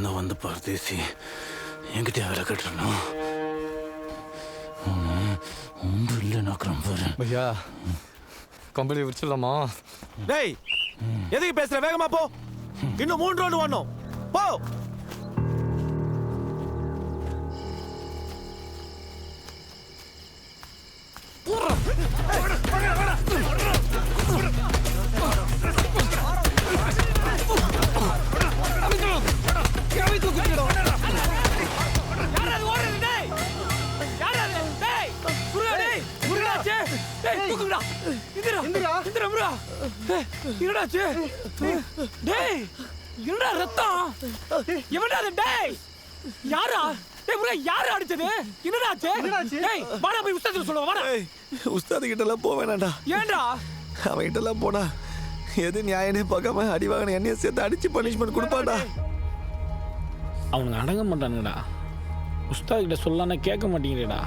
தான் வந்து பரதேசி என்கிட்ட வேலை கட்டணும். ஒன்றும் இல்லை நாக்குறேன் பாரு. பையா கம்பெனி விரிச்சிடலாமா? டேய் எதுக்கு பேசுற? வேகமா போ. இன்னும் 3 ரவுண்ட் வரணும். போ. உஸ்தாது கிட்ட எல்லாம் போக வேணாண்டா. ஏன்டா? அவன் கிட்ட எல்லாம் போனா எது நியாயனே பார்க்காம அடி வாங்கின என்னைய சேர்த்து அடிச்சு பனிஷ்மெண்ட் கொடுப்பாடா. அவனுக்கு அடங்க மாட்டானுடா. உஸ்தாது கிட்ட சொல்லலான்னா கேட்க மாட்டேங்கிறடா.